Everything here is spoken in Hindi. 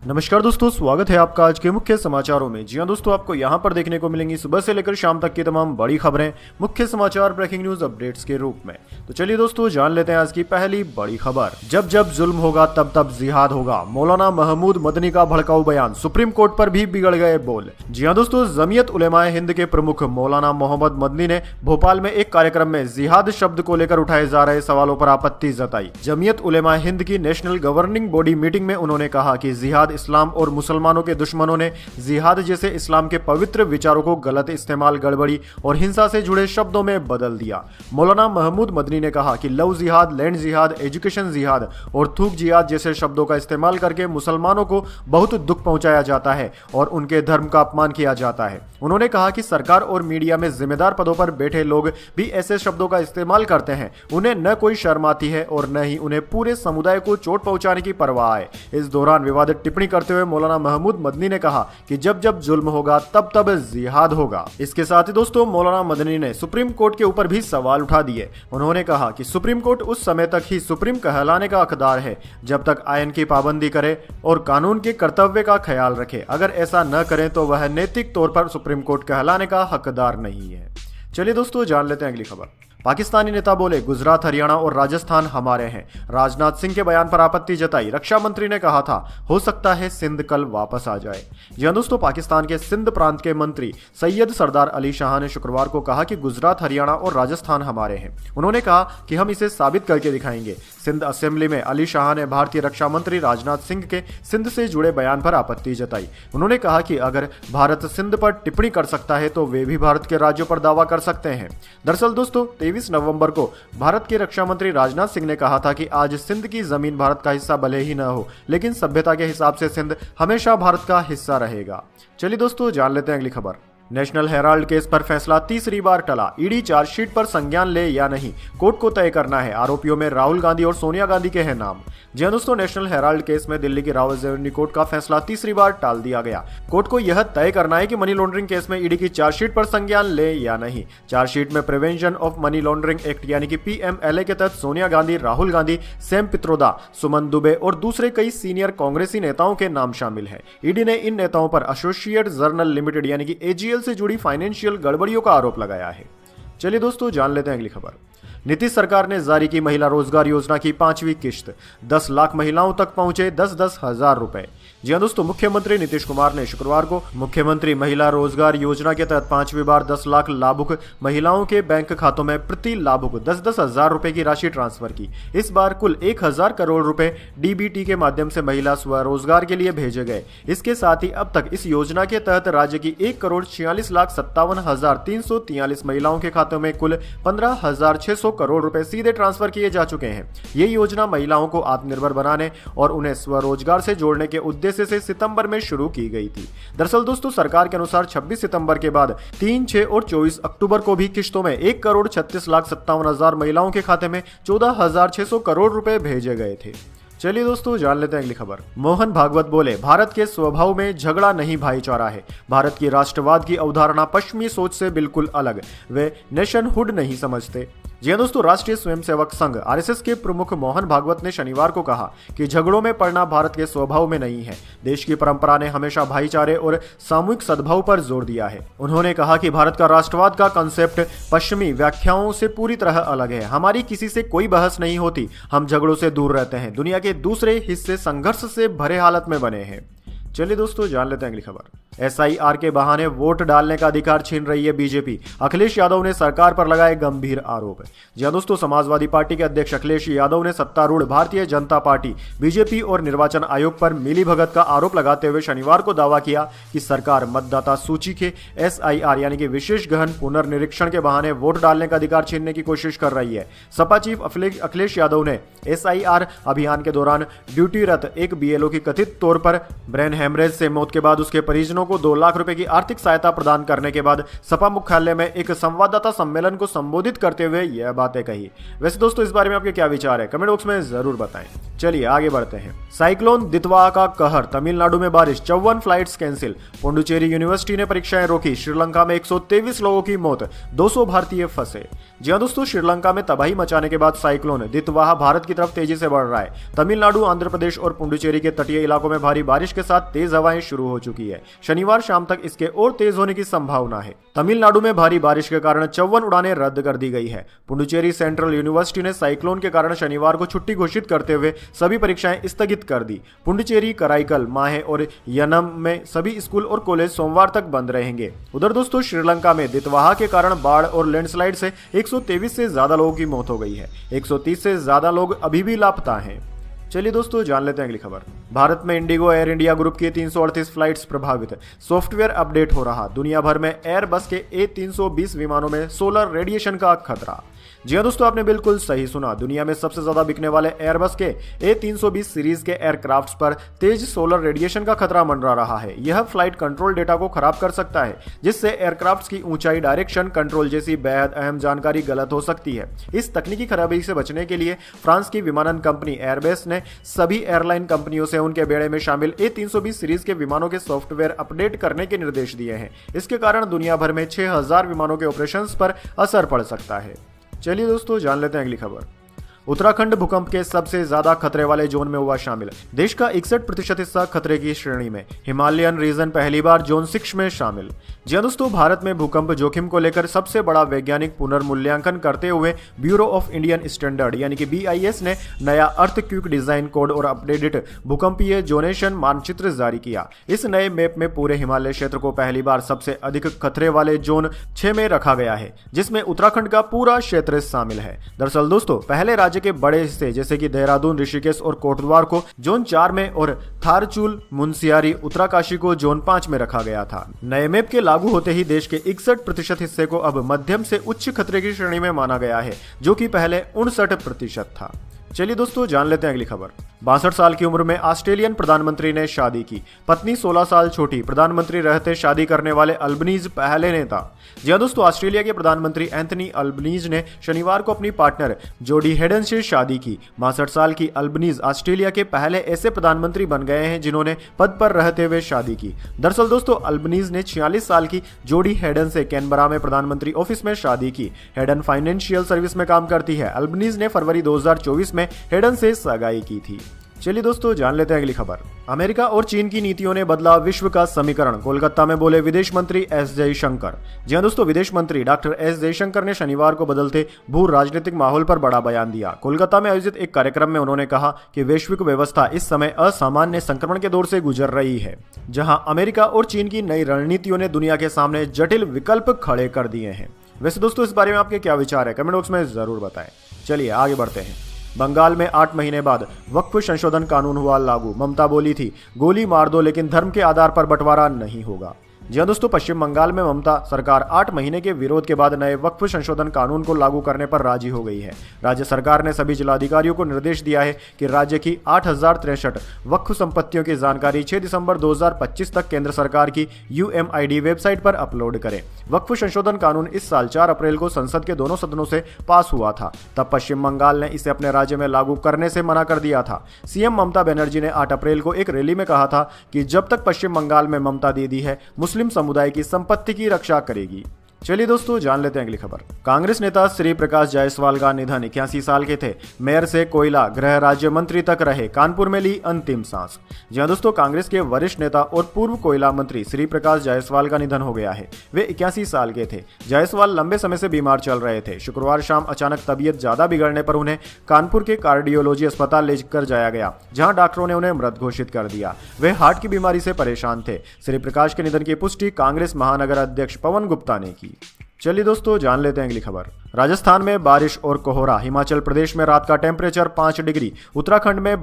नमस्कार दोस्तों, स्वागत है आपका आज के मुख्य समाचारों में। जी हां दोस्तों, आपको यहां पर देखने को मिलेंगी सुबह से लेकर शाम तक की तमाम बड़ी खबरें मुख्य समाचार ब्रेकिंग न्यूज अपडेट्स के रूप में। तो चलिए दोस्तों, जान लेते हैं आज की पहली बड़ी खबर। जब जब जुल्म होगा तब तब जिहाद होगा, मौलाना महमूद मदनी का भड़काऊ बयान, सुप्रीम कोर्ट पर भी बिगड़ गए बोल। जी हां दोस्तों, जमीयत उलेमाए हिंद के प्रमुख मौलाना मोहम्मद मदनी ने भोपाल में एक कार्यक्रम में जिहाद शब्द को लेकर उठाए जा रहे सवालों पर आपत्ति जताई। जमीयत उलेमाए हिंद की नेशनल गवर्निंग बॉडी मीटिंग में उन्होंने कहा कि जिहाद इस्लाम और मुसलमानों के दुश्मनों ने जिहाद जैसे इस्लाम के पवित्र विचारों को गलत इस्तेमाल, गड़बड़ी और हिंसा से जुड़े शब्दों में बदल दिया। मौलाना महमूद मदनी ने कहा कि लव जिहाद, लैंड जिहाद, एजुकेशन जिहाद और थूक जिहाद जैसे शब्दों का इस्तेमाल करके मुसलमानों को बहुत दुख पहुंचाया जाता है और उनके धर्म का अपमान किया जाता है। उन्होंने कहा कि सरकार और मीडिया में जिम्मेदार पदों पर बैठे लोग भी ऐसे शब्दों का इस्तेमाल करते हैं। उन्हें न कोई शर्म आती है और न ही उन्हें पूरे समुदाय को चोट पहुंचाने की परवाह है। इस दौरान विवादित टिप्पणी करते हुए मौलाना महमूद मदनी ने कहा कि जब जब जुल्म होगा तब तब जिहाद होगा। इसके साथ ही दोस्तों, मौलाना मदनी ने सुप्रीम कोर्ट के ऊपर भी सवाल उठा दिए। उन्होंने कहा कि सुप्रीम कोर्ट उस समय तक ही सुप्रीम कहलाने का हकदार है जब तक आयन की पाबंदी करे और कानून के कर्तव्य का ख्याल रखे। अगर ऐसा न करें तो वह नैतिक तौर पर सुप्रीम कोर्ट कहलाने का हकदार नहीं है। चलिए दोस्तों, जान लेते हैं अगली खबर। पाकिस्तानी नेता बोले गुजरात, हरियाणा और राजस्थान हमारे हैं। राजनाथ सिंह के बयान पर आपत्ति जताई। रक्षा मंत्री ने कहा था हो सकता है सिंध कल वापस आ जाए। जी हां दोस्तों, पाकिस्तान के सिंध प्रांत के मंत्री सैयद सरदार अली शाह ने शुक्रवार को कहा कि गुजरात, हरियाणा और राजस्थान हमारे हैं। उन्होंने कहा कि हम इसे साबित करके दिखाएंगे। सिंध असेंबली में अली शाह ने भारतीय रक्षा मंत्री राजनाथ सिंह के सिंध से जुड़े बयान पर आपत्ति जताई। उन्होंने कहा कि अगर भारत सिंध पर टिप्पणी कर सकता है तो वे भी भारत के राज्यों पर दावा कर सकते हैं। दरअसल दोस्तों, 23 नवंबर को भारत के रक्षा मंत्री राजनाथ सिंह ने कहा था कि आज सिंध की जमीन भारत का हिस्सा भले ही न हो, लेकिन सभ्यता के हिसाब से सिंध हमेशा भारत का हिस्सा रहेगा। चलिए दोस्तों, जान लेते हैं अगली खबर। नेशनल हेराल्ड केस पर फैसला तीसरी बार टला। ईडी चार्जशीट पर संज्ञान ले या नहीं, कोर्ट को तय करना है। आरोपियों में राहुल गांधी और सोनिया गांधी के हैं नाम। जी हां दोस्तों, नेशनल हेराल्ड केस में दिल्ली की रावलपिंडी कोर्ट का फैसला तीसरी बार टाल दिया गया। कोर्ट को यह तय करना है कि मनी लॉन्ड्रिंग केस में ईडी की चार्जशीट पर संज्ञान ले या नहीं। चार्जशीट में prevention of money laundering act यानी कि PMLA के तहत सोनिया गांधी, राहुल गांधी, सैम पित्रोदा, सुमन दुबे और दूसरे कई सीनियर कांग्रेसी नेताओं के नाम शामिल है। ईडी ने इन नेताओं पर एसोसिएट जर्नल लिमिटेड यानी कि AGL से जुड़ी फाइनेंशियल गड़बड़ियों का आरोप लगाया है। चलिए दोस्तों, जान लेते हैं अगली खबर। नीतीश सरकार ने जारी की महिला रोजगार योजना की 5वीं किश्त। 10 लाख महिलाओं तक पहुंचे 10-10 हजार रुपए। जी हां दोस्तों, मुख्यमंत्री नीतीश कुमार ने शुक्रवार को मुख्यमंत्री महिला रोजगार योजना के तहत 5वीं बार 10 लाख लाभुक महिलाओं के बैंक खातों में प्रति लाभुक 10-10 हजार रुपए की राशि ट्रांसफर की। इस बार कुल 1000 करोड़ रुपए DBT के माध्यम से महिला स्वरोजगार के लिए भेजे गए। इसके साथ ही अब तक इस योजना के तहत राज्य की 1,46,57,343 महिलाओं के खातों में कुल 15,600 करोड़ रुपए सीधे ट्रांसफर किए जा चुके हैं। ये योजना महिलाओं को आत्मनिर्भर बनाने और उन्हें स्वरोजगार से जोड़ने के उद्देश्य से सितंबर में शुरू की गई थी। दरअसल दोस्तों, सरकार के अनुसार 26 सितंबर के बाद 3, 6 और 24 अक्टूबर को भी किश्तों में 1,36,57,000 महिलाओं के खाते में 14,600 करोड़ रुपए भेजे गए थे। चलिए दोस्तों, जान लेते हैं अगली खबर। मोहन भागवत बोले भारत के स्वभाव में झगड़ा नहीं भाईचारा है। भारत की राष्ट्रवाद की अवधारणा पश्चिमी सोच से बिल्कुल अलग। वे नेशनहुड नहीं समझते। जी हां दोस्तों, राष्ट्रीय स्वयंसेवक संघ RSS के प्रमुख मोहन भागवत ने शनिवार को कहा कि झगड़ों में पड़ना भारत के स्वभाव में नहीं है। देश की परंपरा ने हमेशा भाईचारे और सामूहिक सद्भाव पर जोर दिया है। उन्होंने कहा कि भारत का राष्ट्रवाद का कंसेप्ट पश्चिमी व्याख्याओं से पूरी तरह अलग है। हमारी किसी से कोई बहस नहीं होती, हम झगड़ों से दूर रहते हैं। दुनिया के दूसरे हिस्से संघर्ष से भरे हालत में बने हैं। चलिए दोस्तों, जान लेते हैं अगली खबर। SIR के बहाने वोट डालने का अधिकार छीन रही है बीजेपी। अखिलेश यादव ने सरकार पर लगाए गंभीर आरोप। जी हां दोस्तों, समाजवादी पार्टी के अध्यक्ष अखिलेश यादव ने सत्तारूढ़ भारतीय जनता पार्टी BJP और निर्वाचन आयोग पर मिलीभगत का आरोप लगाते हुए शनिवार को दावा किया कि सरकार मतदाता सूची के SIR यानी कि विशेष गहन पुनर्निरीक्षण के बहाने वोट डालने का अधिकार छीनने की कोशिश कर रही है। सपा चीफ अखिलेश यादव ने SIR अभियान के दौरान ड्यूटीरत एक BLO की कथित तौर पर ब्रेन हेमरेज से मौत के बाद उसके परिजनों को 2 लाख रुपए की आर्थिक सहायता प्रदान करने के बाद सपा मुख्यालय में एक संवाददाता सम्मेलन को संबोधित करते हुए यह बातें कही। वैसे दोस्तों, इस बारे में आपके क्या विचार है, कमेंट बॉक्स में जरूर बताएं। चलिए आगे बढ़ते हैं। साइक्लोन दितवा का कहर, तमिलनाडु में बारिश, 54 फ्लाइट्स कैंसिल। पुडुचेरी यूनिवर्सिटी ने परीक्षाएं रोकी। श्रीलंका में 123 लोगों की मौत, 200 भारतीय फंसे। जी हाँ दोस्तों, श्रीलंका में तबाही मचाने के बाद साइक्लोन दितवाहा भारत की तरफ तेजी से बढ़ रहा है। तमिलनाडु, आंध्र प्रदेश और पुडुचेरी के तटीय इलाकों में भारी बारिश के साथ तेज हवाएं शुरू हो चुकी है। शनिवार शाम तक इसके और तेज होने की संभावना है। तमिलनाडु में भारी बारिश के कारण 54 उड़ानें रद्द कर दी गई है। पुडुचेरी सेंट्रल यूनिवर्सिटी ने साइक्लोन के कारण शनिवार को छुट्टी घोषित करते हुए सभी परीक्षाएं स्थगित कर दी। पुडुचेरी, कराईकल, माहे और यनम में सभी स्कूल और कॉलेज सोमवार तक बंद रहेंगे। उधर दोस्तों, श्रीलंका में दितवाहा के कारण बाढ़ और लैंडस्लाइड से 123 से ज्यादा लोगों की मौत हो गई है। 130 से ज्यादा लोग अभी भी लापता हैं। चलिए दोस्तों, जान लेते हैं अगली खबर। भारत में इंडिगो एयर इंडिया ग्रुप की 338 फ्लाइट्स प्रभावित, सॉफ्टवेयर अपडेट हो रहा। दुनिया भर में एयरबस के A320 विमानों में सोलर रेडिएशन का खतरा। जी हाँ दोस्तों, आपने बिल्कुल सही सुना। दुनिया में सबसे ज्यादा बिकने वाले एयरबस के A320 सीरीज के एयरक्राफ्ट्स पर तेज सोलर रेडिएशन का खतरा मंडरा रहा है। यह फ्लाइट कंट्रोल डेटा को खराब कर सकता है, जिससे एयरक्राफ्ट्स की ऊंचाई, डायरेक्शन कंट्रोल जैसी बेहद अहम जानकारी गलत हो सकती है। इस तकनीकी खराबी से बचने के लिए फ्रांस की विमानन कंपनी एयरबस ने सभी एयरलाइन कंपनियों से उनके बेड़े में शामिल A320 सीरीज के विमानों के सॉफ्टवेयर अपडेट करने के निर्देश दिए हैं। इसके कारण दुनिया भर में 6000 विमानों के ऑपरेशंस पर असर पड़ सकता है। चलिए दोस्तों, जान लेते हैं अगली खबर। उत्तराखंड भूकंप के सबसे ज्यादा खतरे वाले जोन में हुआ शामिल। देश का 61% हिस्सा खतरे की श्रेणी में। हिमालयन रीजन पहली बार जोन 6 में शामिल। जी हाँ दोस्तों, भारत में भूकंप जोखिम को लेकर सबसे बड़ा वैज्ञानिक पुनर्मूल्यांकन करते हुए ब्यूरो ऑफ इंडियन स्टैंडर्ड यानी कि BIS ने नया अर्थक्वेक डिजाइन कोड और अपडेटेड भूकंपीय जोनेशन मानचित्र जारी किया। इस नए मैप में पूरे हिमालय क्षेत्र को पहली बार सबसे अधिक खतरे वाले जोन 6 में रखा गया है, जिसमें उत्तराखंड का पूरा क्षेत्र शामिल है। दरअसल दोस्तों, पहले राज्य के बड़े हिस्से जैसे कि देहरादून, ऋषिकेश और कोटद्वार को जोन 4 में और थारचूल, मुनस्यारी, उत्तरकाशी को जोन 5 में रखा गया था। नए मैप के लागू होते ही देश के 61% हिस्से को अब मध्यम से उच्च खतरे की श्रेणी में माना गया है, जो कि पहले 59% था। चलिए दोस्तों, जान लेते हैं अगली खबर। 62 साल की उम्र में ऑस्ट्रेलियन प्रधानमंत्री ने शादी की। पत्नी 16 साल छोटी। प्रधानमंत्री रहते शादी करने वाले अल्बनीज पहले नेता। जी हाँ दोस्तों, ऑस्ट्रेलिया के प्रधानमंत्री एंथनी अल्बनीज ने शनिवार को अपनी पार्टनर जोडी हेडन से शादी की। 62 साल की अल्बनीज ऑस्ट्रेलिया के पहले ऐसे प्रधानमंत्री बन गए हैं जिन्होंने पद पर रहते हुए शादी की। दरअसल दोस्तों, अल्बनीज ने 46 साल की जोडी हेडन से कैनबरा में प्रधानमंत्री ऑफिस में शादी की। हेडन फाइनेंशियल सर्विस में काम करती है। अल्बनीज ने फरवरी 2024 में हेडन से सगाई की थी। चलिए दोस्तों, जान लेते हैं अगली खबर। अमेरिका और चीन की नीतियों ने बदला विश्व का समीकरण, कोलकाता में बोले विदेश मंत्री एस जयशंकर। जी हां दोस्तों, विदेश मंत्री डॉक्टर एस जयशंकर ने शनिवार को बदलते भू राजनीतिक माहौल पर बड़ा बयान दिया। कोलकाता में आयोजित एक कार्यक्रम में उन्होंने कहा कि वैश्विक व्यवस्था इस समय असामान्य संक्रमण के दौर से गुजर रही है, जहां अमेरिका और चीन की नई रणनीतियों ने दुनिया के सामने जटिल विकल्प खड़े कर दिए हैं। वैसे दोस्तों, इस बारे में आपके क्या विचार है, कमेंट बॉक्स में जरूर बताएं। चलिए आगे बढ़ते हैं। बंगाल में 8 महीने बाद वक्फ संशोधन कानून हुआ लागू। ममता बोली थी, गोली मार दो लेकिन धर्म के आधार पर बंटवारा नहीं होगा। जी हाँ दोस्तों, पश्चिम बंगाल में ममता सरकार 8 महीने के विरोध के बाद नए वक्फ संशोधन कानून को लागू करने पर राजी हो गई है। राज्य सरकार ने सभी जिलाधिकारियों को निर्देश दिया है कि राज्य की 8063 वक्फ संपत्तियों की जानकारी 6 दिसंबर 2025 तक केंद्र सरकार की UMID वेबसाइट पर अपलोड करें। वक्फ संशोधन कानून इस साल 4 अप्रैल को संसद के दोनों सदनों से पास हुआ था। तब पश्चिम बंगाल ने इसे अपने राज्य में लागू करने से मना कर दिया था। सीएम ममता बनर्जी ने 8 अप्रैल को एक रैली में कहा था कि जब तक पश्चिम बंगाल में ममता दीदी है, मुस्लिम समुदाय की संपत्ति की रक्षा करेगी। चलिए दोस्तों, जान लेते हैं अगली खबर। कांग्रेस नेता श्री प्रकाश जायसवाल का निधन। 81 साल के थे। मेयर से कोयला गृह राज्य मंत्री तक रहे। कानपुर में ली अंतिम सांस। जी हां दोस्तों, कांग्रेस के वरिष्ठ नेता और पूर्व कोयला मंत्री श्री प्रकाश जायसवाल का निधन हो गया है। वे 81 साल के थे। जायसवाल लंबे समय से बीमार चल रहे थे। शुक्रवार शाम अचानक तबीयत ज्यादा बिगड़ने पर उन्हें कानपुर के कार्डियोलॉजी अस्पताल लेकर जाया गया, जहां डॉक्टरों ने उन्हें मृत घोषित कर दिया। वे हार्ट की बीमारी से परेशान थे। श्री प्रकाश के निधन की पुष्टि कांग्रेस महानगर अध्यक्ष पवन गुप्ता ने की। चलिए दोस्तों, जान लेते हैं अगली खबर। राजस्थान में बारिश और कोहरा। हिमाचल प्रदेश में रात का टेम्परेचर 5 डिग्री। उत्तराखंड में